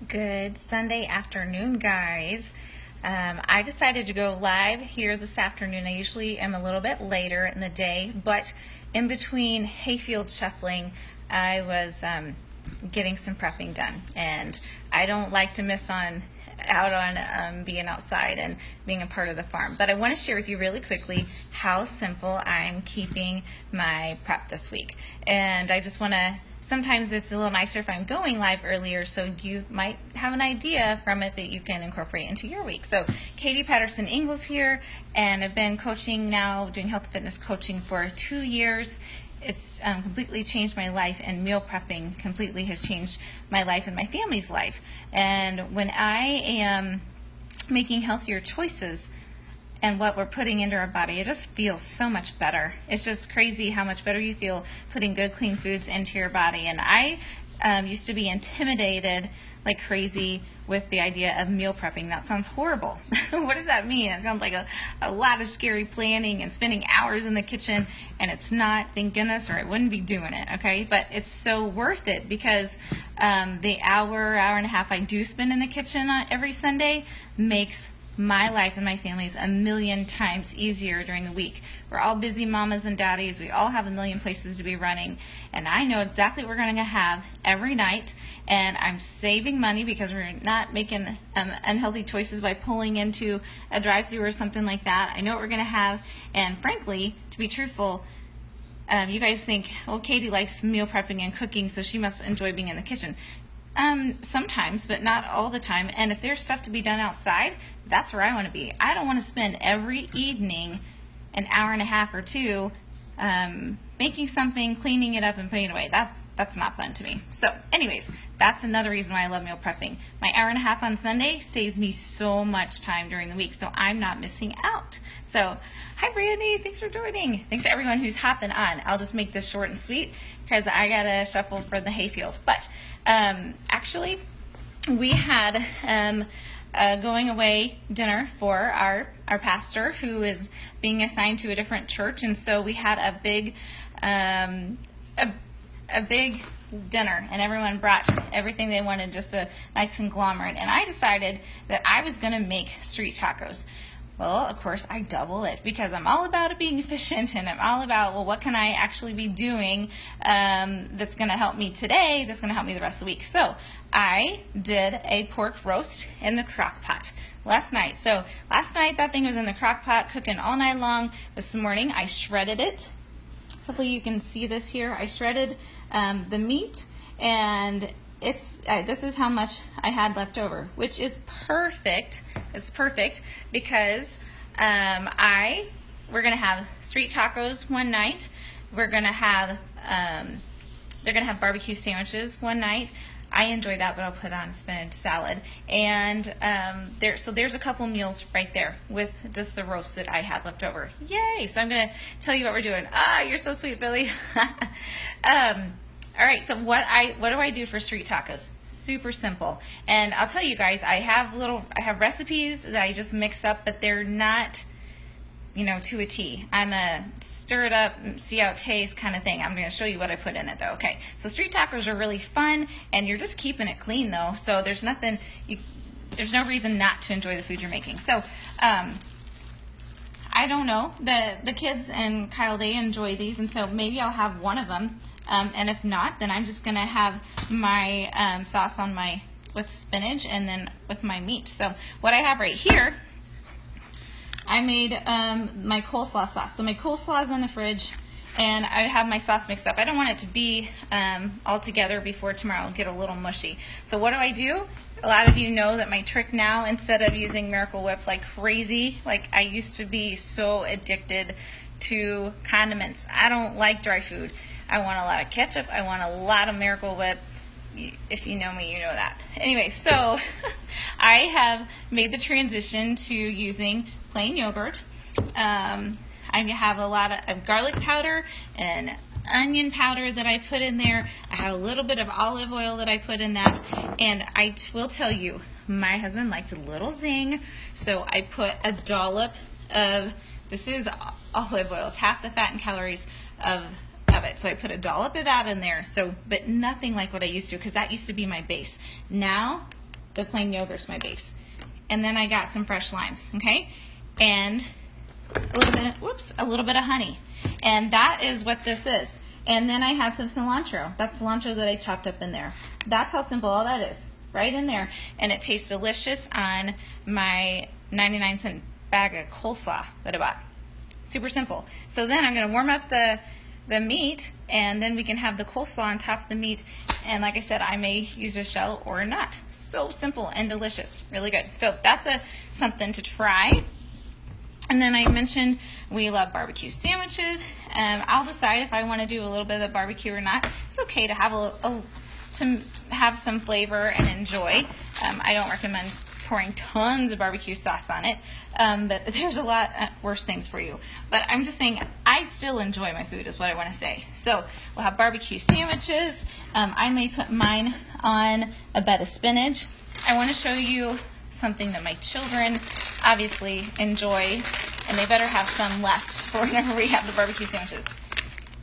Good Sunday afternoon, guys. I decided to go live here this afternoon. I usually am a little bit later in the day, but in between hayfield shuffling, I was getting some prepping done, and I don't like to miss out on being outside and being a part of the farm. But I want to share with you really quickly how simple I'm keeping my prep this week. And I just want to, sometimes it's a little nicer if I'm going live earlier, so you might have an idea from it that you can incorporate into your week. So Katie Patterson Ingles here, and I've been coaching now, doing health and fitness coaching for 2 years. It's completely changed my life, and meal prepping completely has changed my life and my family's life. And when I am making healthier choices and what we're putting into our body, it just feels so much better. It's just crazy how much better you feel putting good, clean foods into your body. And I used to be intimidated like crazy with the idea of meal prepping. That sounds horrible. What does that mean? It sounds like a lot of scary planning and spending hours in the kitchen, and it's not, thank goodness, or I wouldn't be doing it, okay? But it's so worth it because the hour and a half I do spend in the kitchen every Sunday makes my life and my family's a million times easier during the week. We're all busy mamas and daddies. We all have a million places to be running, and I know exactly what we're going to have every night, and I'm saving money because we're not making unhealthy choices by pulling into a drive-thru or something like that. I know what we're going to have, and frankly, to be truthful, you guys think, oh, Katie likes meal prepping and cooking, so she must enjoy being in the kitchen. Sometimes, but not all the time. And if there's stuff to be done outside, that's where I want to be. I don't want to spend every evening an hour and a half or two making something, cleaning it up, and putting it away. That's not fun to me. So anyways, that's another reason why I love meal prepping. My hour and a half on Sunday saves me so much time during the week, so I'm not missing out. So hi Brandy, thanks for joining. Thanks to everyone who's hopping on. I'll just make this short and sweet because I gotta shuffle for the hayfield. But actually, we had a going away dinner for our pastor who is being assigned to a different church, and so we had a big dinner, and everyone brought everything they wanted, just a nice conglomerate. And I decided that I was going to make street tacos. Well, of course, I double it because I'm all about it being efficient, and I'm all about, well, what can I actually be doing that's going to help me today, that's going to help me the rest of the week. So I did a pork roast in the crock pot last night. So last night that thing was in the crock pot cooking all night long. This morning I shredded it. Hopefully you can see this here. I shredded the meat, and this is how much I had left over, which is perfect. It's perfect because we're gonna have street tacos one night. We're gonna have they're gonna have barbecue sandwiches one night. I enjoy that, but I'll put on spinach salad. And there's a couple meals right there with just the roast that I had left over. Yay! So I'm gonna tell you what we're doing. Ah, you're so sweet, Billy. All right, so what do I do for street tacos? Super simple. And I'll tell you guys, I have recipes that I just mix up, but they're not, to a T. I'm a stir it up, see how it tastes kind of thing. I'm going to show you what I put in it though. Okay, so street tacos are really fun, and you're just keeping it clean though, so there's no reason not to enjoy the food you're making. So I don't know, the kids and Kyle, they enjoy these, and so maybe I'll have one of them. And if not, then I'm just going to have my sauce on with spinach and then with my meat. So what I have right here, I made my coleslaw sauce. So my coleslaw is in the fridge, and I have my sauce mixed up. I don't want it to be all together before tomorrow. It'll get a little mushy. So what do? A lot of you know that my trick now, instead of using Miracle Whip like crazy, like I used to be so addicted to condiments. I don't like dry food. I want a lot of ketchup. I want a lot of Miracle Whip. If you know me, you know that. Anyway, so I have made the transition to using plain yogurt. I have a lot of garlic powder and onion powder that I put in there. I have a little bit of olive oil that I put in that. And I will tell you, my husband likes a little zing, so I put a dollop of, this is olive oil. It's half the fat and calories of it. So I put a dollop of that in there. So, but nothing like what I used to, because that used to be my base. Now the plain yogurt's my base. And then I got some fresh limes, okay? And a little bit of honey. And that is what this is. And then I had some cilantro. That's cilantro that I chopped up in there. That's how simple all that is, right in there. And it tastes delicious on my 99-cent bag of coleslaw that I bought. Super simple. So then I'm going to warm up the meat, and then we can have the coleslaw on top of the meat. And like I said, I may use a shell or not. So simple and delicious. Really good. So that's something to try. And then I mentioned we love barbecue sandwiches. I'll decide if I want to do a little bit of barbecue or not. It's okay to have to have some flavor and enjoy. I don't recommend pouring tons of barbecue sauce on it, but there's a lot worse things for you. But I'm just saying I still enjoy my food is what I want to say. So we'll have barbecue sandwiches. I may put mine on a bed of spinach. I want to show you something that my children obviously enjoy, and they better have some left for whenever we have the barbecue sandwiches.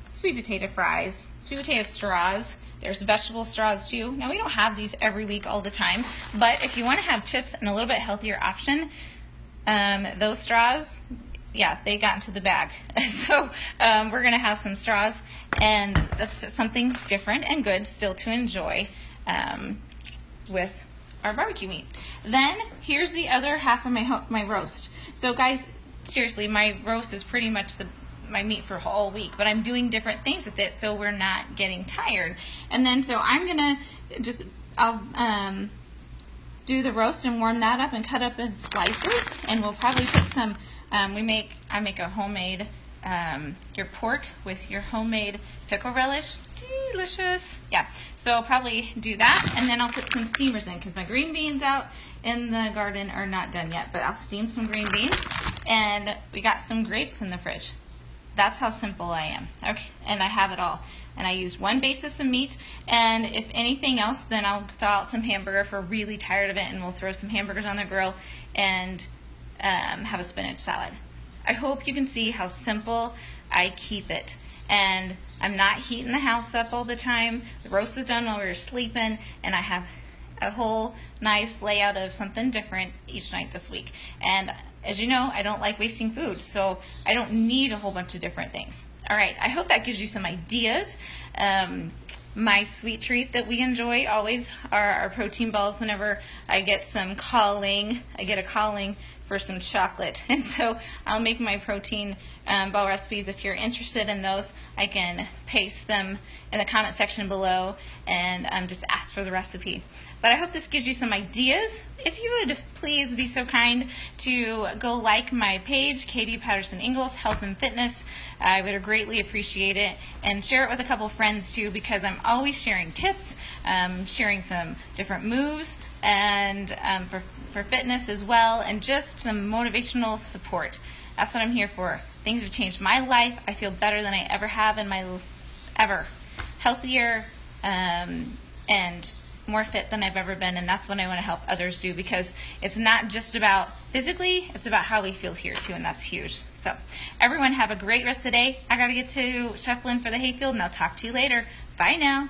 Sweet potato fries, sweet potato straws. There's vegetable straws too. Now we don't have these every week all the time, but if you want to have chips and a little bit healthier option, those straws, yeah, they got into the bag. So we're gonna have some straws, and that's something different and good still to enjoy with our barbecue meat. Then here's the other half of my roast. So guys, seriously, my roast is pretty much my meat for all week, but I'm doing different things with it so we're not getting tired. And then so I'm gonna I'll do the roast and warm that up and cut up as slices, and we'll probably put some I make a homemade your pork with your homemade pickle relish. Delicious. Yeah, so I'll probably do that, and then I'll put some steamers in because my green beans out in the garden are not done yet, but I'll steam some green beans, and we got some grapes in the fridge. That's how simple I am. Okay, and I have it all. And I used one basis of meat, and if anything else, then I'll thaw out some hamburger if we're really tired of it, and we'll throw some hamburgers on the grill and have a spinach salad. I hope you can see how simple I keep it. And I'm not heating the house up all the time. The roast is done while we were sleeping, and I have a whole nice layout of something different each night this week. And as you know, I don't like wasting food, so I don't need a whole bunch of different things. All right, I hope that gives you some ideas. My sweet treat that we enjoy always are our protein balls. Whenever I get a calling for some chocolate, and so I'll make my protein ball recipes. If you're interested in those, I can paste them in the comment section below and just ask for the recipe. But I hope this gives you some ideas. If you would please be so kind to go like my page, Katie Patterson Ingalls Health and Fitness. I would greatly appreciate it, and share it with a couple friends too, because I'm always sharing tips, sharing some different moves, and for fitness as well, and just some motivational support. That's what I'm here for. Things have changed my life. I feel better than I ever have in my healthier and more fit than I've ever been, and that's what I want to help others do, because it's not just about physically, it's about how we feel here too, and that's huge. So everyone have a great rest of the day. I gotta get to shuffling for the hayfield, and I'll talk to you later. Bye now.